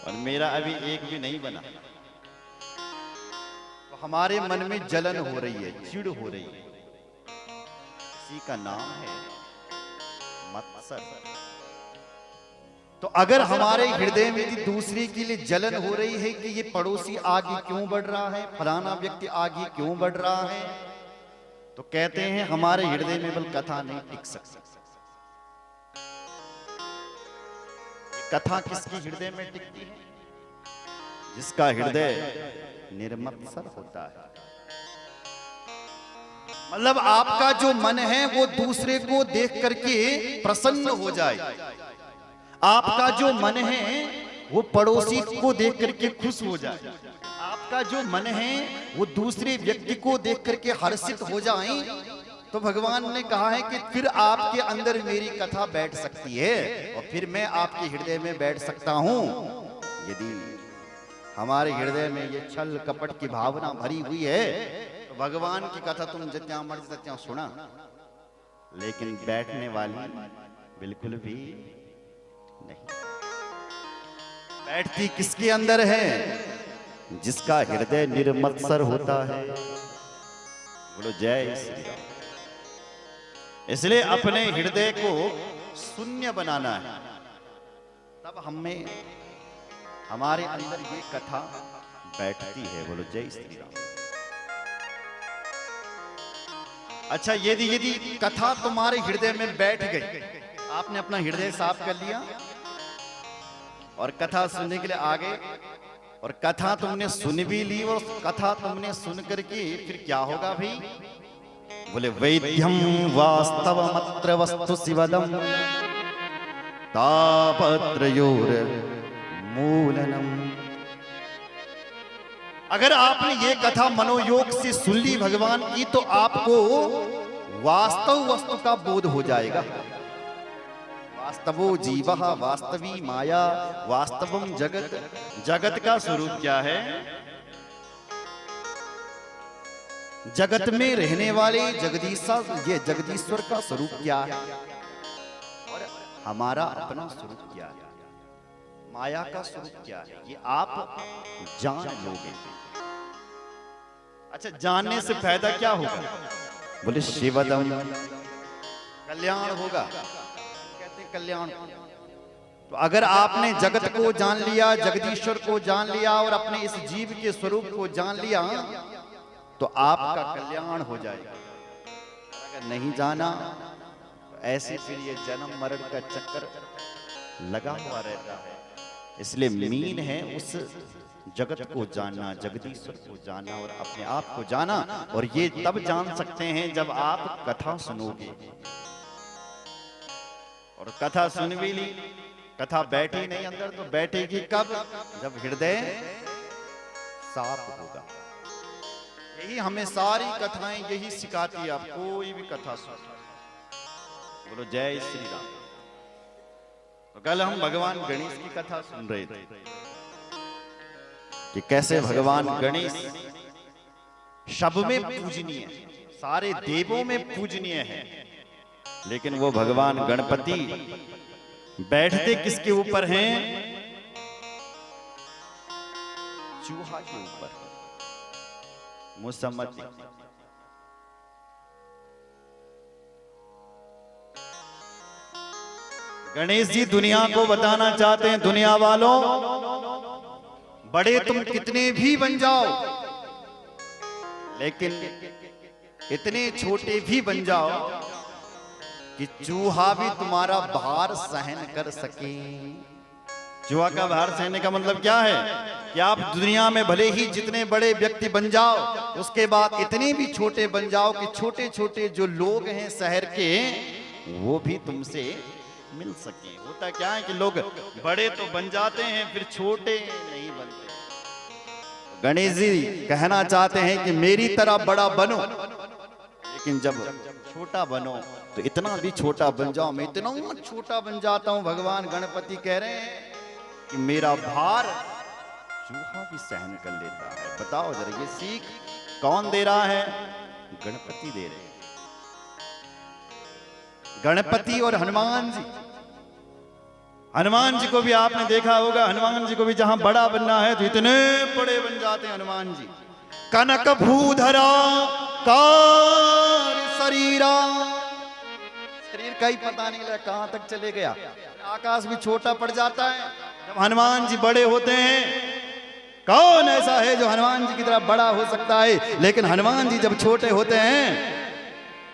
और मेरा अभी एक भी नहीं बना। तो हमारे मन में जलन हो रही है, चिढ़ हो रही है। इसी का नाम है मत्सर। तो अगर हमारे हृदय में भी दूसरे के लिए जलन हो रही है कि ये पड़ोसी आगे क्यों बढ़ रहा है, फलाना व्यक्ति आगे क्यों बढ़ रहा है, तो कहते हैं हमारे हृदय में बल कथा नहीं टिक सकती। कथा किसके हृदय में टिकती है? जिसका हृदय निर्मत्सर होता है। मतलब आपका जो मन है वो दूसरे को देख करके प्रसन्न हो जाए। आपका जो मन है वो पड़ोसी को देख करके खुश हो जाए। आपका जो मन है वो दूसरे व्यक्ति को देख करके हर्षित हो जाए। तो भगवान ने कहा है कि फिर आपके अंदर मेरी कथा बैठ सकती है और फिर मैं आपके हृदय में बैठ सकता हूं। यदि हमारे हृदय में ये छल कपट की भावना भरी हुई है तो भगवान की कथा तुम जितना मर्जी तितना सुना, लेकिन बैठने वाली बिल्कुल भी नहीं। बैठती किसके अंदर है? जिसका हृदय निर्मत्सर होता है। बोलो जय श्री राम। इसलिए अपने हृदय को शून्य बनाना है, तब हमें हमारे अंदर ये कथा बैठती है। बोलो जय श्री राम। अच्छा, यदि कथा तुम्हारे हृदय में बैठ गई, आपने अपना हृदय साफ कर लिया और कथा सुनने के लिए आ गए, और कथा तुमने सुन भी ली, और कथा तुमने सुन करके फिर क्या होगा भाई? बोले वैद्यम वास्तवमत्र वस्तु शिवदम तापत्रयोर मूलनम। अगर आपने ये कथा मनोयोग से सुन ली भगवान की, तो आपको वास्तव वस्तु का बोध हो जाएगा। वास्तवो जीवः वास्तवी माया वास्तवम जगत। जगत का स्वरूप क्या है? जगत में रहने वाले ये जगदीश्वर का स्वरूप क्या है और हमारा अपना स्वरूप क्या है, माया का स्वरूप क्या है, ये आप जान लोगे। अच्छा, जानने से फायदा क्या होगा? बोले शिवदम, कल्याण होगा। कहते हैं कल्याण। तो अगर आपने जगत को जान लिया, जगदीश्वर को जान लिया और अपने इस जीव के स्वरूप को जान लिया, तो आपका कल्याण हो जाएगा। अगर नहीं जाना तो ऐसे फिर ये जन्म मरण का चक्कर लगा हुआ रहता है। इसलिए मीन है उस जगत को जानना, जगदीश्वर को जानना और अपने आप को जाना। और ये तब जान सकते हैं जब आप कथा सुनोगे। और कथा सुन भी ली, कथा बैठी नहीं अंदर, तो बैठेगी कब? जब हृदय साफ होगा। यही हमें सारी कथाएं यही सिखाती है। आप कोई भी कथा सुनो। बोलो जय श्री राम। तो कल हम भगवान गणेश की कथा सुन रहे थे कि कैसे भगवान गणेश सब में पूजनीय, सारे देवों में पूजनीय है, लेकिन वो भगवान गणपति बैठते किसके ऊपर हैं? चूहा के ऊपर, मुसम्मति। गणेश जी दुनिया को बताना चाहते हैं, दुनिया वालों, बड़े तुम कितने भी बन जाओ, लेकिन इतने छोटे भी बन जाओ कि चूहा भी तुम्हारा भार सहन कर सके। चूहा का भार सहने का मतलब क्या है? कि आप दुनिया में भले ही जितने बड़े व्यक्ति बन जाओ, उसके बाद इतने भी छोटे बन जाओ कि छोटे छोटे जो लोग हैं शहर के, वो भी तुमसे मिल सके। होता क्या है कि लोग बड़े तो बन जाते हैं, फिर छोटे नहीं बनते। गणेश जी कहना चाहते हैं कि मेरी तरह बड़ा बनो, लेकिन जब छोटा बनो तो इतना भी छोटा बन जाओ। मैं इतना छोटा बन जाता हूं, भगवान गणपति कह रहे हैं कि मेरा भार चूहा भी सहन कर लेता है। बताओ जरा, ये सीख कौन दे रहा है? गणपति दे रहे हैं। गणपति और हनुमान जी हनुमान जी को भी आपने देखा होगा, हनुमान जी को भी जहां बड़ा बनना है तो इतने बड़े बन जाते हैं हनुमान जी। कनक भूधरा कार शरीरा, शरीर का ही पता नहीं लगा कहां तक चले गया। आकाश भी छोटा पड़ जाता है जब हनुमान जी बड़े होते हैं। कौन ऐसा है जो हनुमान जी की तरह बड़ा हो सकता है? लेकिन हनुमान जी जब छोटे होते हैं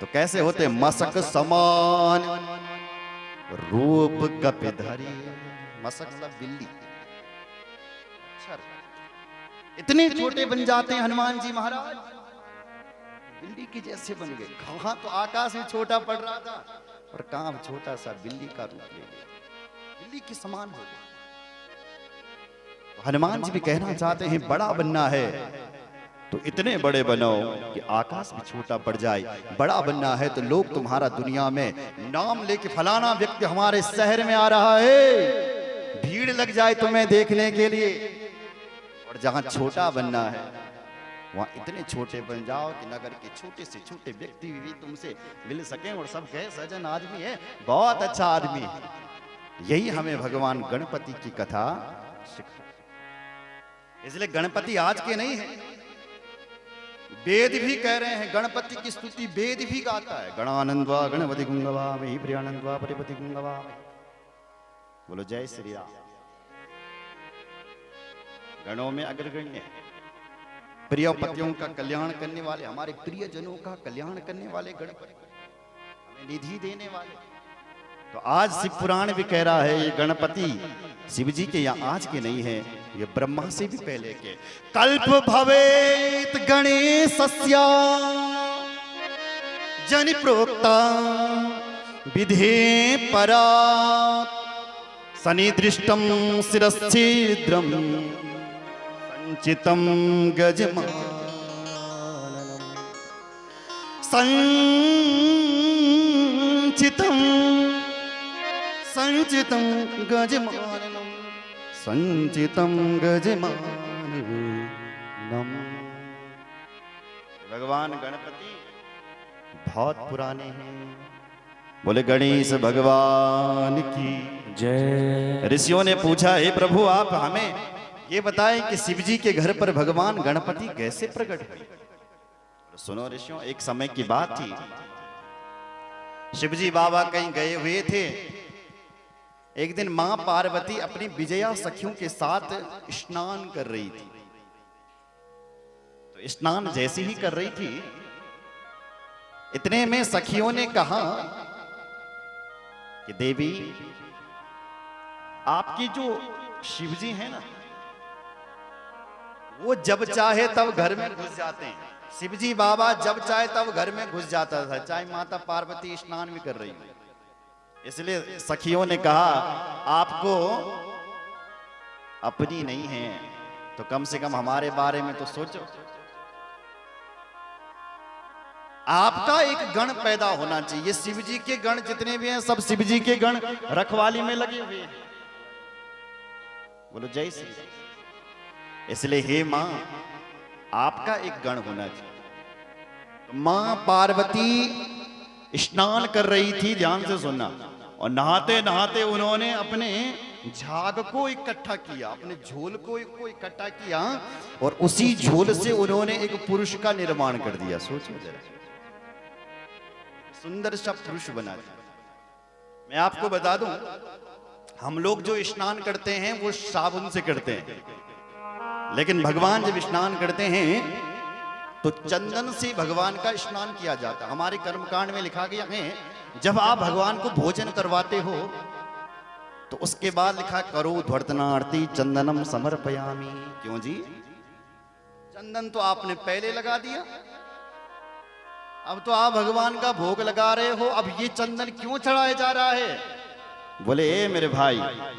तो कैसे होते? मसक समान रूप कपिधरी। मसक मतलब बिल्ली। इतने छोटे बन जाते हैं हनुमान जी महाराज, बिल्ली की जैसे बन गए। कहां तो आकाश में छोटा पड़ रहा था और कहां छोटा सा बिल्ली का रूप ले गया, बिल्ली के समान हो गया। तो हनुमान जी भी कहना चाहते हैं बड़ा बनना है तो इतने बड़े बनो कि आकाश भी छोटा पड़ जाए। बड़ा बनना है तो लोग तुम्हारा दुनिया में नाम लेके फलाना व्यक्ति हमारे शहर में आ रहा है, भीड़ लग जाए तुम्हें देखने के लिए। और जहां छोटा बनना है वहां इतने छोटे बन जाओ कि नगर के छोटे से छोटे व्यक्ति भी तुमसे मिल सके और सब कहे सज्जन आदमी है, बहुत अच्छा आदमी है। यही हमें भगवान गणपति की कथा सिखा। इसलिए गणपति आज के नहीं है, वेद भी कह रहे हैं गणपति की स्तुति, वेद भी गाता है। गणानंदवा गणपति गुंगवा वही प्रियानंदवा परिपति गुंगवा। बोलो जय श्री राम। गणों में अग्रगण्य, प्रिय पतियों का कल्याण करने वाले, हमारे प्रियजनों का कल्याण करने वाले गणपति, हमें निधि देने वाले। तो आज शिव पुराण भी कह रहा है ये गणपति शिव जी के या आज के नहीं है, ये ब्रह्मा से भी पहले के। कल्प भवेत गणेशस्य जनि प्रोक्ता विधे परात् सनिदृष्टं शिरश्छिद्रं संचितं गजमाननं संचितं गजमाननं संचितं गजमाननं। भगवान गणपति बहुत पुराने हैं। बोले गणेश भगवान की जय। ऋषियों ने पूछा हे प्रभु आप हमें ये बताएं कि शिव जी के घर पर भगवान गणपति कैसे प्रकट हुए। सुनो ऋषियों, एक समय की बात थी, शिवजी बाबा कहीं गए हुए थे। एक दिन मां पार्वती अपनी विजया सखियों के साथ स्नान कर रही थी। तो स्नान जैसे ही कर रही थी इतने में सखियों ने कहा कि देवी आपकी जो शिवजी है ना वो जब चाहे तब घर में घुस जाते हैं। शिवजी बाबा जब चाहे तब घर में घुस जाता था, चाहे माता पार्वती स्नान भी कर रही है। इसलिए सखियों ने कहा आपको अपनी नहीं है तो कम से कम हमारे बारे में तो सोचो। आपका एक गण पैदा होना चाहिए। शिव जी के गण जितने भी हैं सब शिव जी के गण रखवाली में लगे हुए हैं। बोलो जय श्री राम। इसलिए हे मां आपका एक गण होना चाहिए। तो मां पार्वती स्नान कर रही थी, ध्यान से सुनना, और नहाते नहाते उन्होंने अपने झाग को इकट्ठा किया, अपने झोल को इकट्ठा किया और उसी झोल से उन्होंने एक पुरुष का निर्माण कर दिया। सोचो जरा, सुंदर सा पुरुष बना दिया। मैं आपको बता दूं, हम लोग जो स्नान करते हैं वो साबुन से करते हैं, लेकिन भगवान जब स्नान करते हैं तो चंदन से भगवान का स्नान किया जाता है। हमारे कर्मकांड में लिखा गया है जब आप भगवान को भोजन करवाते हो तो उसके बाद लिखा करो ध्वर्तनार्ति चंदनम समर्पयामि। क्यों जी? चंदन तो आपने पहले लगा दिया, अब तो आप भगवान का भोग लगा रहे हो, अब ये चंदन क्यों चढ़ाया जा रहा है? बोले मेरे भाई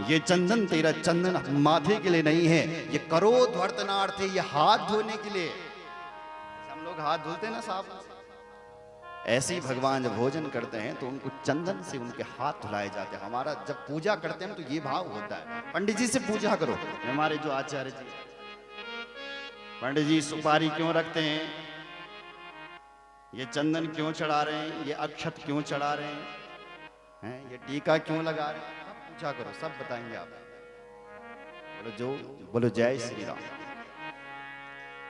ये चंदन तेरा चंदन माथे के लिए नहीं है, ये करो ध्वर्तनार्ति, ये हाथ धोने के लिए। हम लोग हाथ धुलते ना साहब, ऐसे ही भगवान जब भोजन करते हैं तो उनको चंदन से उनके हाथ धुलाए जाते हैं। हमारा जब पूजा करते हैं तो ये भाव होता है, पंडित जी से पूजा करो। हमारे जो आचार्य जी, पंडित जी सुपारी क्यों रखते हैं, ये चंदन क्यों चढ़ा रहे हैं, ये अक्षत क्यों चढ़ा रहे हैं, ये टीका क्यों लगा रहे हैं, पूछा करो, सब बताएंगे आप। बोलो जय श्री राम।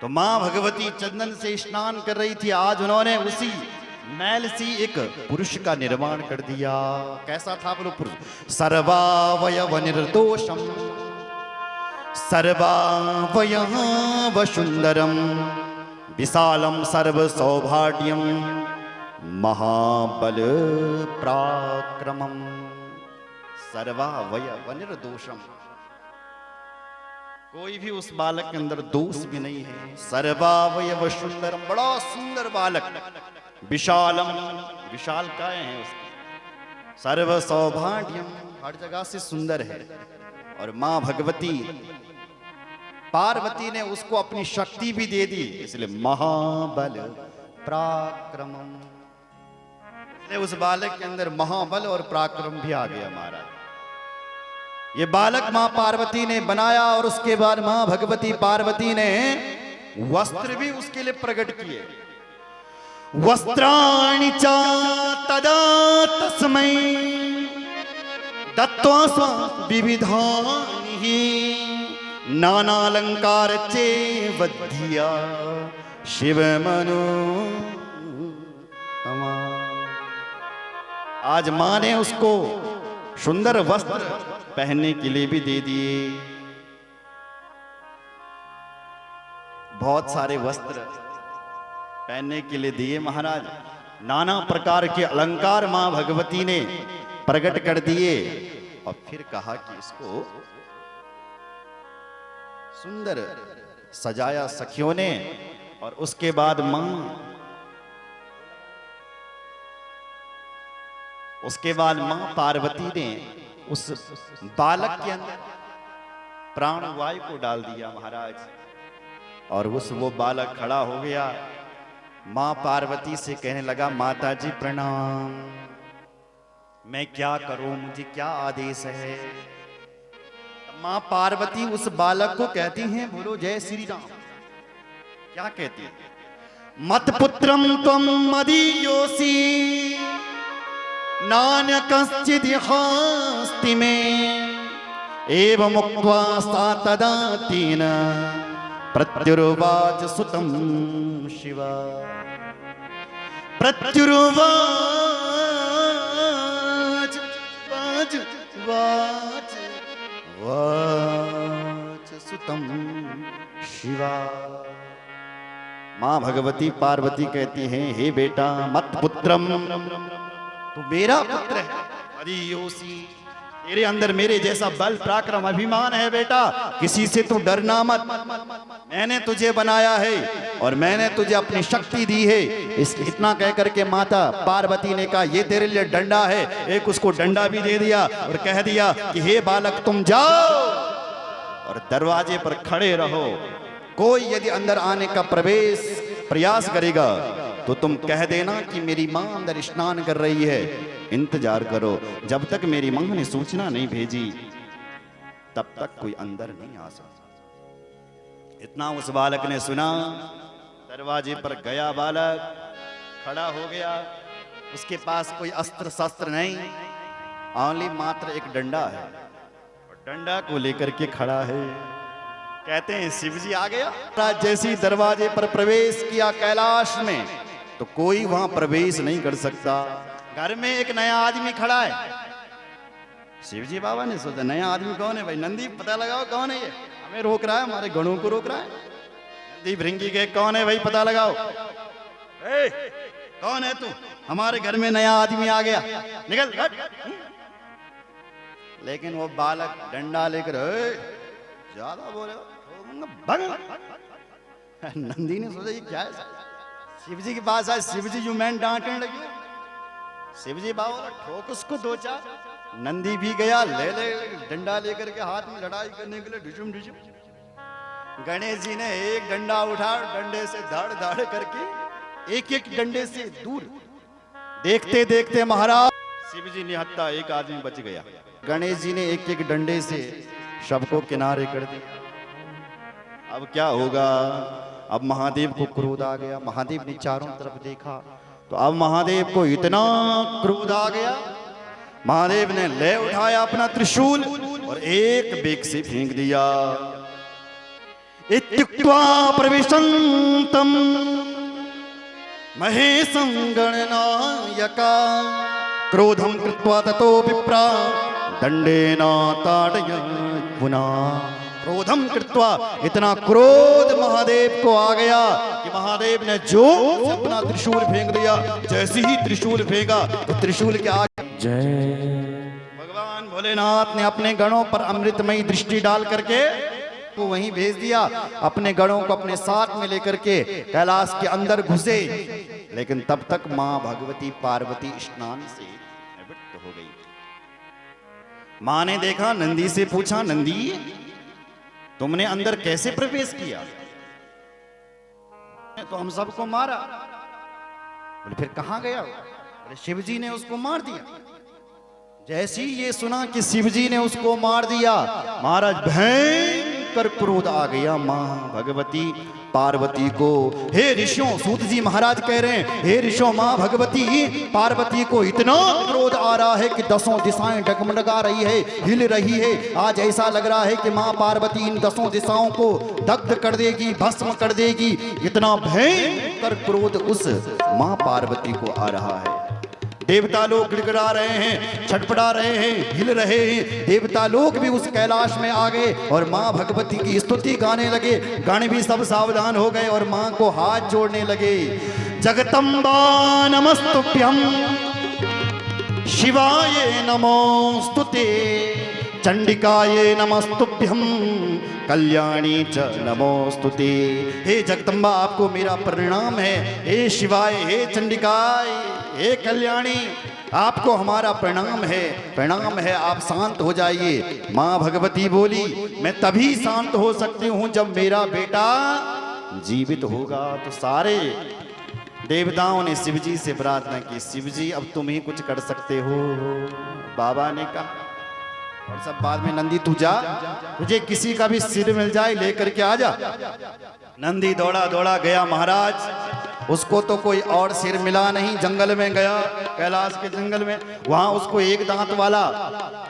तो मां भगवती चंदन से स्नान कर रही थी। आज उन्होंने उसी मैल सी एक पुरुष का निर्माण कर दिया। कैसा था बोलो पुरुष? सर्वावयव निर्दोषम सर्वावयव सुंदरम विशालम सर्व सौभाग्यम महाबल पराक्रमम। सर्वावयव निर्दोषम, कोई भी उस बालक के अंदर दोष भी नहीं है। सर्वावयव सुंदरम, बड़ा सुंदर बालक। विशालम, विशाल काय है उसकी। सर्व सौभाग्यम, हर जगह से सुंदर है। और मां भगवती पार्वती ने उसको अपनी शक्ति भी दे दी, इसलिए महाबल पराक्रमम, इसलिए उस बालक के अंदर महाबल और पराक्रम भी आ गया। महाराज ये बालक मां पार्वती ने बनाया और उसके बाद मां भगवती पार्वती ने वस्त्र भी उसके लिए प्रकट किए। वस्त्राणि च तदा तस्मै दत्त्वा स्व विविधानि नानालंकार चे वध्या शिवमनु। आज मां ने उसको सुंदर वस्त्र पहनने के लिए भी दे दिए। बहुत सारे वस्त्र पहनने के लिए दिए महाराज। नाना प्रकार के अलंकार मां भगवती ने प्रकट कर दिए और फिर कहा कि इसको सुंदर सजाया सखियों ने। और उसके बाद मां पार्वती ने उस बालक के अंदर प्राणवायु को डाल दिया महाराज। और वो बालक खड़ा हो गया। मां पार्वती से कहने लगा, माता जी प्रणाम, मैं क्या करूं, मुझे क्या आदेश है? मां पार्वती उस बालक को कहती हैं, बोलो जय श्री राम। क्या कहती है? मत पुत्रम त्वं मदीयोऽसि नान्य कश्चिदिहास्ति मे एवमुक्त्वा सा तदा तेन प्रत्युवाच सुतं शिवा। प्रत्युवाच वाच वाच वाच सुतं शिवा। मां भगवती पार्वती कहती हैं, हे बेटा मत पुत्रम, तू मेरा पुत्र है। मदीयोऽसि, तेरे अंदर मेरे जैसा बल पराक्रम अभिमान है बेटा, किसी से तू डरना मत। मैंने तुझे बनाया है और मैंने तुझे अपनी शक्ति दी है। इतना कह करके माता पार्वती ने कहा, ये तेरे लिए डंडा है। एक उसको डंडा भी दे दिया और कह दिया कि हे बालक तुम जाओ और दरवाजे पर खड़े रहो। कोई यदि अंदर आने का प्रयास करेगा तो तुम कह देना कि मेरी मां अंदर स्नान कर रही है, इंतजार करो। जब तक मेरी मां ने सूचना नहीं भेजी तब तक कोई अंदर नहीं आ सकता। इतना उस बालक ने सुना। दरवाजे पर गया, बालक खड़ा हो गया। उसके पास कोई अस्त्र शस्त्र नहीं, ओनली मात्र एक डंडा है और डंडा को लेकर के खड़ा है। कहते हैं शिवजी आ गया। जैसे ही दरवाजे पर प्रवेश किया कैलाश में, तो कोई वहां प्रवेश नहीं कर सकता। घर में एक नया आदमी खड़ा है। शिवजी बाबा ने सोचा, नया आदमी कौन है भाई? नंदी, पता लगाओ कौन है ये, हमें रोक रहा है, हमारे गणों को रोक रहा है। नंदी भृंगी के कौन है भाई, पता लगाओ। कौन है तू? हमारे घर में नया आदमी आ गया, निकल। लेकिन वो बालक डंडा लेकर, ज्यादा बोले नंदी ने सोचा ये क्या है? शिवजी के पास आए। शिवजी यू मैन डांटने लगे। शिवजी बाबा ठोक उसको दो चार। नंदी भी गया, ले डंडा लेकर के हाथ में लड़ाई करने के लिए ढुचुम ढुचुम। गणेश जी ने एक डंडा उठा, डंडे से धाड़ धाड़ करके एक एक डंडे से दूर। देखते देखते महाराज शिवजी निहत्ता एक आदमी बच गया। गणेश जी ने एक एक डंडे से सबको किनारे कर दिया। अब क्या होगा? अब महादेव को क्रोध आ गया। महादेव ने चारों तरफ देखा तो अब महादेव को इतना क्रोध आ गया। महादेव ने ले उठाया अपना त्रिशूल और एक बेग से फेंक दिया। इत्युक्त्वा प्रविशन्तं महेशं गणनायका क्रोधं कृत्वा ततो विप्रा दंडेन ताडयत् पुनः। क्रोधम कृत्वा, इतना क्रोध महादेव को आ गया कि महादेव ने जो अपना त्रिशूल फेंक दिया। जैसे ही त्रिशूल फेंका तो त्रिशूल के आगे भगवान भोलेनाथ ने अपने गणों पर अमृतमयी दृष्टि डाल करके को वहीं भेज दिया। अपने गणों को अपने साथ में लेकर के कैलाश के अंदर घुसे, लेकिन तब तक मां भगवती पार्वती स्नान से निवृत्त हो गई। मां ने देखा, नंदी से पूछा, नंदी तुमने अंदर कैसे प्रवेश किया? तो हम सबको मारा। बोले फिर कहां गया? बोले शिव जी ने उसको मार दिया। जैसे ही ये सुना कि शिव जी ने उसको मार दिया, महाराज भयंकर क्रोध आ गया मां भगवती पार्वती को। हे ऋषियों, सूत जी महाराज कह रहे हैं, हे ऋषियों, मां भगवती पार्वती को इतना क्रोध आ रहा है कि 10 दिशाएं डगमगा रही है, हिल रही है। आज ऐसा लग रहा है कि मां पार्वती इन 10 दिशाओं को दग्ध कर देगी, भस्म कर देगी। इतना भयंकर क्रोध उस मां पार्वती को आ रहा है। देवता लोग गिड़गिड़ा रहे हैं, छटपटा रहे हैं, हिल रहे हैं। देवता लोग भी उस कैलाश में आ गए और मां भगवती की स्तुति गाने लगे। गण भी सब सावधान हो गए और मां को हाथ जोड़ने लगे। जगदम्बा नमस्तुभ्यं शिवाय नमोस्तुते चंडिकाये नमस्तुभ्यं कल्याणी च नमोस्तुते। हे जगदम्बा, आपको मेरा प्रणाम है। हे शिवाय, हे चंडिकाय, हे कल्याणी, आपको हमारा प्रणाम है, प्रणाम है। आप शांत हो जाइए। मां भगवती बोली, मैं तभी शांत हो सकती हूं जब मेरा बेटा जीवित होगा। तो सारे देवताओं ने शिव जी से प्रार्थना की, शिव जी अब तुम ही कुछ कर सकते हो। बाबा ने कहा, और सब बाद में, नंदी तू जा, तुझे किसी का भी सिर मिल जाए लेकर के आ जा। नंदी दौड़ा दौड़ा गया महाराज। उसको तो कोई और सिर मिला नहीं। जंगल में गया, कैलाश के जंगल में, वहां उसको एक दांत वाला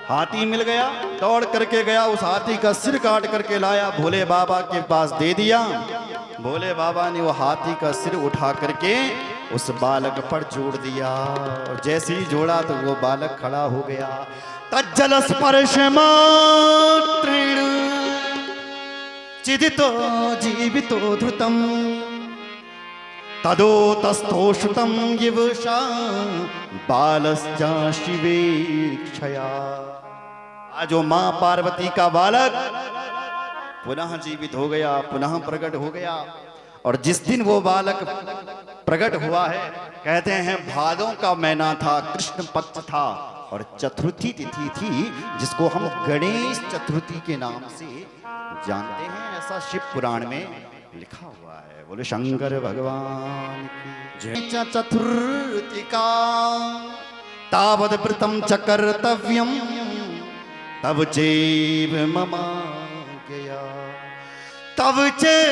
हाथी मिल गया। दौड़ करके गया, उस हाथी का सिर काट करके लाया, भोले बाबा के पास दे दिया। भोले बाबा ने वो हाथी का सिर उठा करके उस बालक पर जोड़ दिया। और जैसे ही जोड़ा तो वो बालक खड़ा हो गया। तज्जल स्पर्श मात्रेण चिदितो जीवितो धृतम तदो तस्थोषितं यवशा बालस्या शिवेक्षया। आज वो मां पार्वती का बालक पुनः जीवित हो गया, पुनः प्रकट हो गया। और जिस दिन वो बालक प्रकट हुआ है, कहते हैं भादों का महीना था, कृष्ण पक्ष था और चतुर्थी तिथि थी, जिसको हम गणेश चतुर्थी के नाम से जानते हैं। ऐसा शिव पुराण में लिखा हुआ है। बोले शंकर भगवान की जय। चतुर्थी का तावद व्रतम च कर्तव्यम तब चैव मम गया तब चैव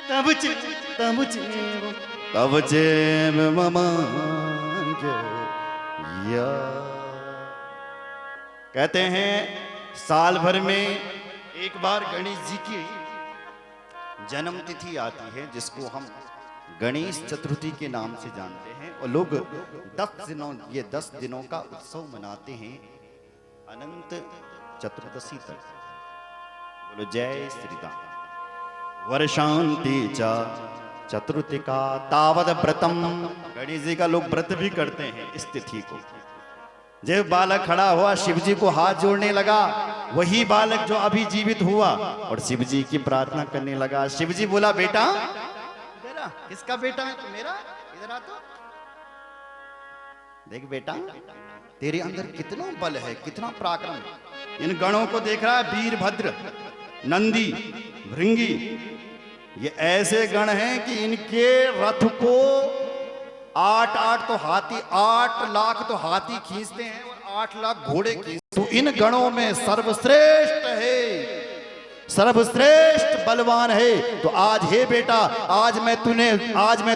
तब चैव तब चैव मम गया। कहते हैं साल भर में एक बार गणेश जी की जन्म तिथि आती है, जिसको हम गणेश चतुर्थी के नाम से जानते हैं। और लोग 10 दिनों का उत्सव मनाते हैं, अनंत चतुर्दशी तक। बोलो जय श्री राम। वर्षांति च चतुर्थिका तावद व्रतम। गणेश जी का लोग व्रत भी करते हैं इस तिथि को। जब बालक खड़ा हुआ, शिव जी को हाथ जोड़ने लगा, वही बालक जो अभी जीवित हुआ, और शिव जी की प्रार्थना करने लगा। शिव जी बोला, बेटा तेरा किसका बेटा है? तो मेरा। इधर आ तो देख बेटा, तेरे अंदर कितना बल है, कितना पराक्रम। इन गणों को देख रहा है, वीरभद्र, नंदी, भृंगी, ये ऐसे गण हैं कि इनके रथ को 8 तो हाथी, 8 लाख तो हाथी खींचते हैं और 8 लाख घोड़े खींचते। तो इन गणों में सर्वश्रेष्ठ है, सर्वश्रेष्ठ बलवान है। तो आज हे बेटा, आज मैं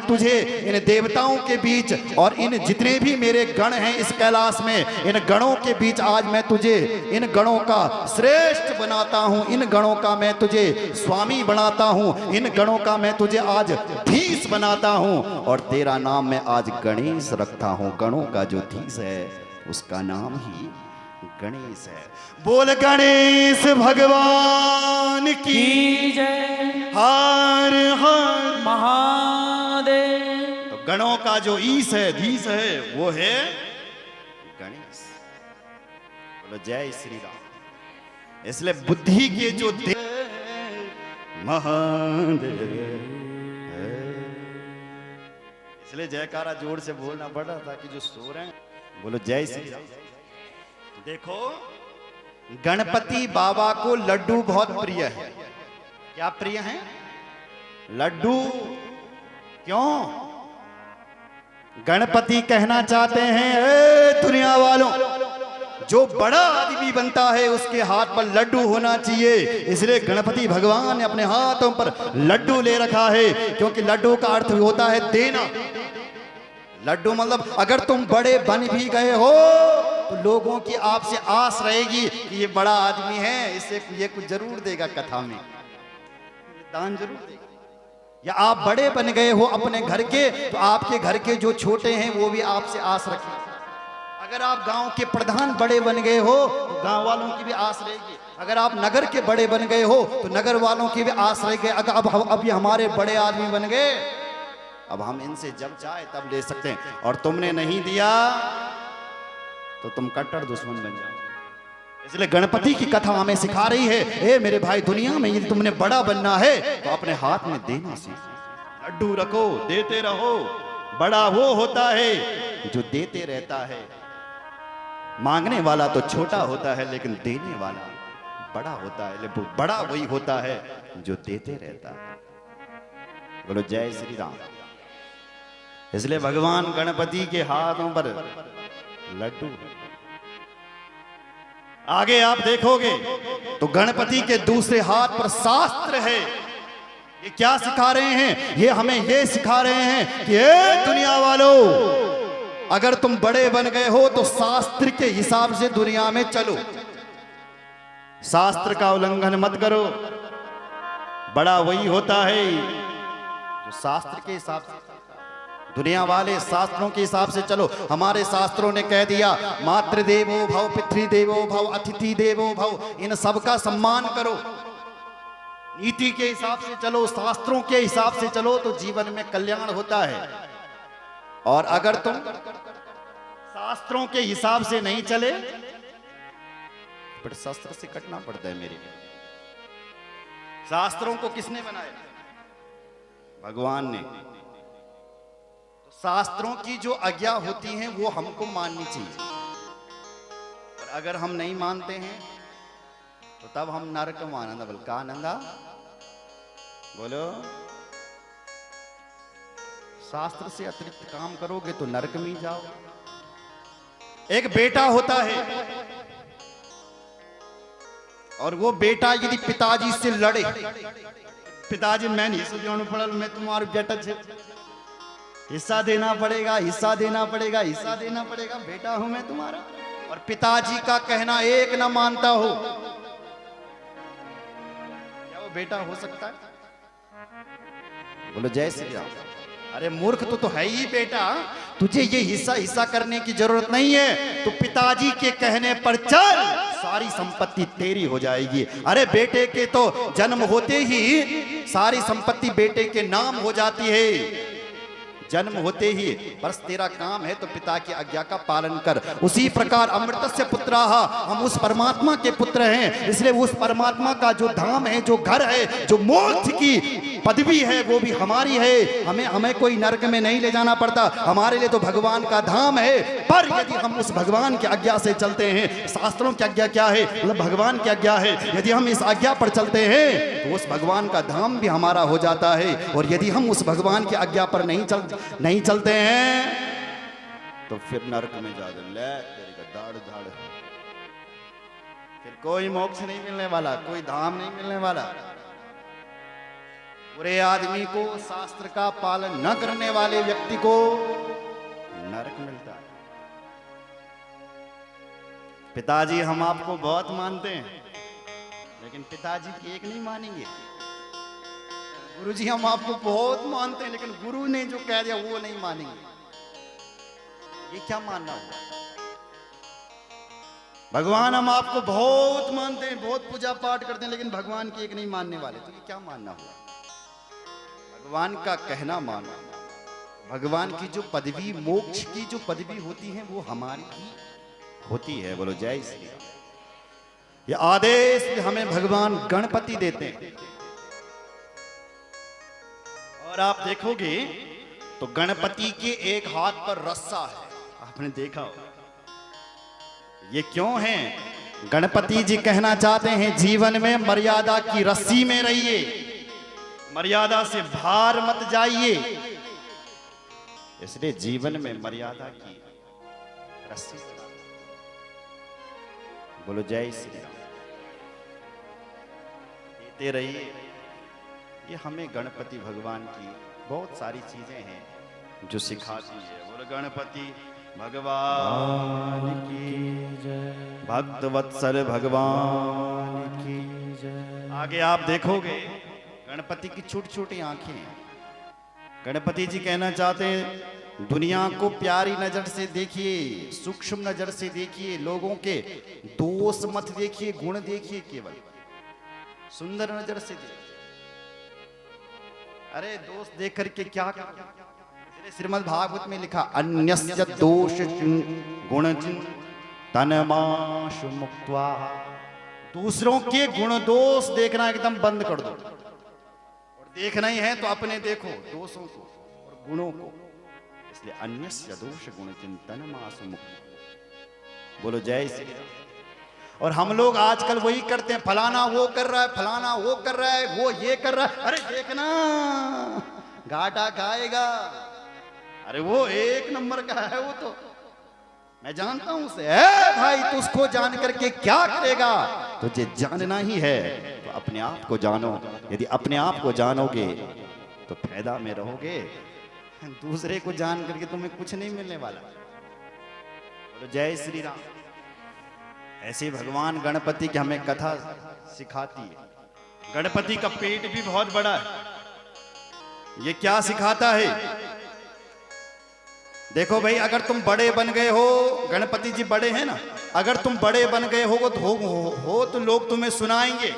तुझे इन देवताओं के बीच और इन जितने भी मेरे गण हैं इस कैलाश में, इन गणों के बीच आज मैं तुझे इन गणों का श्रेष्ठ बनाता हूं, इन गणों का मैं तुझे स्वामी बनाता हूं, इन गणों का मैं तुझे आज धीस बनाता हूं, और तेरा नाम मैं आज गणेश रखता हूं। गणों का जो धीस है उसका नाम ही गणेश है। बोल गणेश भगवान की जय। हर हर महादेव। तो गणों का जो ईश है, धीस है, वो है गणेश। बोलो जय श्री राम। इसलिए बुद्धि के जो महादेव, इसलिए जयकारा जोर से बोलना पड़ रहा था कि जो सो रहे हैं बोलो जय श्री राम। देखो, गणपति बाबा को लड्डू बहुत प्रिय है। क्या प्रिय है? लड्डू। क्यों? गणपति कहना चाहते हैं, ए दुनिया वालों, जो बड़ा आदमी बनता है उसके हाथ पर लड्डू होना चाहिए। इसलिए गणपति भगवान ने अपने हाथों पर लड्डू ले रखा है, क्योंकि लड्डू का अर्थ होता है देना। लड्डू मतलब अगर तुम बड़े बन भी गए हो तो लोगों की आपसे आस रहेगी कि ये बड़ा आदमी है, इससे ये कुछ जरूर देगा, कथा में दान जरूर देगा। या आप बड़े बन गए हो अपने घर के, तो आपके घर के जो छोटे हैं वो भी आपसे आस रखें। अगर आप गांव के प्रधान बड़े बन गए हो तो गांव वालों की भी आस रहेगी। अगर आप नगर के बड़े बन गए हो तो नगर वालों की भी आस रहेगी। अगर अब ये हमारे बड़े आदमी बन गए, अब हम इनसे जब चाहे तब ले सकते हैं, और तुमने नहीं दिया तो तुम कट्टर दुश्मन बन जाओ। इसलिए गणपति की कथा हमें सिखा रही है, ए मेरे भाई, दुनिया में यदि तुमने बड़ा बनना है तो अपने हाथ में देना सीखो। लड्डू रखो, देते रहो। बड़ा वो होता है जो देते रहता है। मांगने वाला तो छोटा होता है, लेकिन देने वाला बड़ा होता है। लेकिन बड़ा वही होता है जो देते रहता है। बोलो जय श्री राम। इसलिए भगवान गणपति के हाथों पर लड्डू। आगे आप देखोगे तो गणपति के दूसरे हाथ पर शास्त्र है। ये क्या सिखा रहे हैं? ये हमें ये सिखा रहे हैं कि ए दुनिया वालों, अगर तुम बड़े बन गए हो तो शास्त्र के हिसाब से दुनिया में चलो। शास्त्र का उल्लंघन मत करो। बड़ा वही होता है जो शास्त्र के हिसाब से। दुनिया वाले शास्त्रों के हिसाब से चलो। हमारे शास्त्रों ने कह दिया, मातृदेवो भव, पितृदेवो भव, अतिथि देवो भव। इन सबका सम्मान करो। नीति के हिसाब से चलो, शास्त्रों के हिसाब से चलो तो जीवन में कल्याण होता है। और अगर तुम शास्त्रों के हिसाब से नहीं चले फिर शस्त्र से कटना पड़ता है। मेरे शास्त्रों को किसने बनाया? भगवान ने। शास्त्रों की जो आज्ञा होती हैं वो हमको माननी चाहिए, और अगर हम नहीं मानते हैं तो तब हम नरक में आनंदा। बोल का आनंदा? बोलो। शास्त्र से अतिरिक्त काम करोगे तो नरक में जाओ। एक बेटा होता है और वो बेटा यदि पिताजी से लड़े, पिताजी मैं नहीं सुझाने पड़ल, मैं तुम्हारे बेटा से हिस्सा देना पड़ेगा, हिस्सा देना पड़ेगा, हिस्सा देना पड़ेगा, बेटा हूं मैं तुम्हारा, और पिताजी का कहना एक ना मानता हो, क्या वो बेटा हो सकता है? बोलो जय श्री राम। अरे मूर्ख तो है ही बेटा, तुझे ये हिस्सा हिस्सा करने की जरूरत नहीं है। तो पिताजी के कहने पर चल, सारी संपत्ति तेरी हो जाएगी। अरे बेटे के तो जन्म होते ही सारी संपत्ति बेटे के नाम हो जाती है, जन्म होते ही। बस तेरा काम है तो पिता की आज्ञा का पालन कर। उसी प्रकार अमृतस्य पुत्राः, हम उस परमात्मा के पुत्र हैं, इसलिए उस परमात्मा का जो धाम है, जो घर है, जो मोक्ष की पदवी है, वो भी हमारी है। हमें कोई नरक में नहीं ले जाना पड़ता, हमारे लिए तो भगवान का धाम है। पर यदि हम उस भगवान की आज्ञा से चलते हैं, शास्त्रों की आज्ञा क्या है, मतलब भगवान की आज्ञा है, यदि हम इस आज्ञा पर चलते हैं तो उस भगवान का धाम भी हमारा हो जाता है। और यदि हम उस भगवान की आज्ञा पर नहीं चलते हैं तो फिर नरक में जा ले दाड़ धाड़, फिर कोई मोक्ष नहीं मिलने वाला, कोई धाम नहीं मिलने वाला। बुरे आदमी को, शास्त्र का पालन न करने वाले व्यक्ति को नरक मिलता है। पिताजी हम आपको बहुत मानते हैं, लेकिन पिताजी की एक नहीं मानेंगे। गुरुजी हम आपको बहुत मानते हैं, लेकिन गुरु ने जो कह दिया वो नहीं मानेंगे। ये क्या मानना हुआ? भगवान हम आपको बहुत मानते हैं, बहुत पूजा पाठ करते हैं, लेकिन भगवान की एक नहीं मानने वाले, तो ये क्या मानना हुआ? भगवान का कहना मानो। भगवान की जो पदवी, मोक्ष की जो पदवी होती है वो हमारी ही होती है। बोलो जय श्री राम। ये आदेश हमें भगवान गणपति देते हैं। और आप देखोगे तो गणपति के एक हाथ पर रस्सा है, आपने देखा हो। ये क्यों है? गणपति जी कहना चाहते हैं जीवन में मर्यादा की रस्सी में रहिए, मर्यादा से बाहर मत जाइए। इसलिए जीवन में मर्यादा की रस्सी से, बोलो जय श्री राम, देते रहिए। ये हमें गणपति भगवान की बहुत सारी चीजें हैं जो सिखाती है। बोलो गणपति भगवान की जय, भक्त वत्सल भगवान की जय। आगे आप देखोगे गणपति की छोटी छोटी आंखें हैं। गणपति जी कहना चाहते हैं दुनिया को प्यारी नजर से देखिए, सूक्ष्म नजर से देखिए, लोगों के दोष मत देखिए, गुण देखिए, केवल सुंदर नजर से देखिए। अरे दोष देख करके क्या करोगे? श्रीमद् भागवत में लिखा अन्यस्य दोष गुण तनमाशु मुक्त्वा। दूसरों के गुण दोष देखना एकदम बंद कर दो, और देखना ही है तो अपने देखो दोषों को और गुणों को। इसलिए अन्यस्य दोष गुण तनमाशु मुक्त्वा। बोलो जय श्री राम। और हम लोग आजकल वही करते हैं, फलाना वो कर रहा है, फलाना वो कर रहा है, वो ये कर रहा है, अरे देखना घाटा खाएगा। अरे वो एक नंबर का है, वो तो मैं जानता हूं उसे। भाई तू उसको जान करके क्या करेगा? तुझे जानना ही है तो अपने आप को जानो। यदि अपने आप को जानोगे तो फायदा में रहोगे, दूसरे को जान करके तुम्हें कुछ नहीं मिलने वाला। बोलो जय श्री राम। ऐसे भगवान गणपति की हमें कथा सिखाती है। गणपति का पेट भी बहुत बड़ा है। ये क्या सिखाता है? देखो भाई, अगर तुम बड़े बन गए हो, गणपति जी बड़े हैं ना, अगर तुम बड़े बन गए हो तो लोग तुम्हें सुनाएंगे।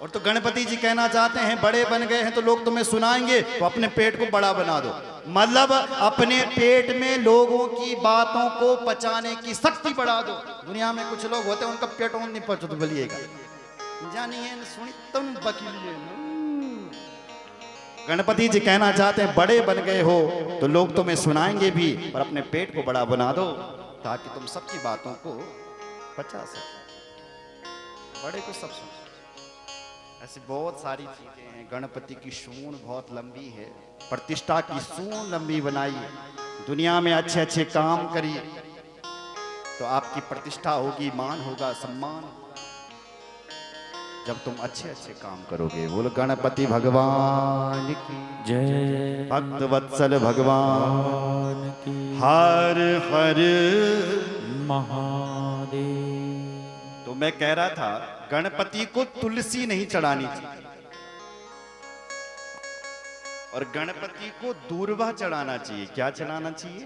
और तो गणपति जी कहना चाहते हैं बड़े बन गए हैं तो लोग तुम्हें सुनाएंगे, तो अपने पेट को बड़ा बना दो। मतलब अपने पेट में लोगों की बातों को पचाने की शक्ति बढ़ा दो। दुनिया में कुछ लोग होते हैं उनका पेट नहीं पचो तो बोलिएगा जानिए सुनी तुम बकीलिए। गणपति जी कहना चाहते हैं बड़े बन गए हो तो लोग तुम्हें सुनाएंगे भी, और अपने पेट को बड़ा बना दो ताकि तुम सबकी बातों को पचा सको। बड़े को सब सुनो। ऐसी बहुत सारी चीजें हैं। गणपति की सूंड बहुत लंबी है, प्रतिष्ठा की सूंड लंबी बनाइए। दुनिया में अच्छे अच्छे काम करिए तो आपकी प्रतिष्ठा होगी, मान होगा, सम्मान होगा जब तुम अच्छे अच्छे काम करोगे। बोलो गणपति भगवान की जय, भक्त वत्सल भगवान की। हर हर महादेव। तो मैं कह रहा था गणपति को तुलसी नहीं चढ़ानी चाहिए, और गणपति को दूर्वा चढ़ाना चाहिए। क्या चढ़ाना चाहिए?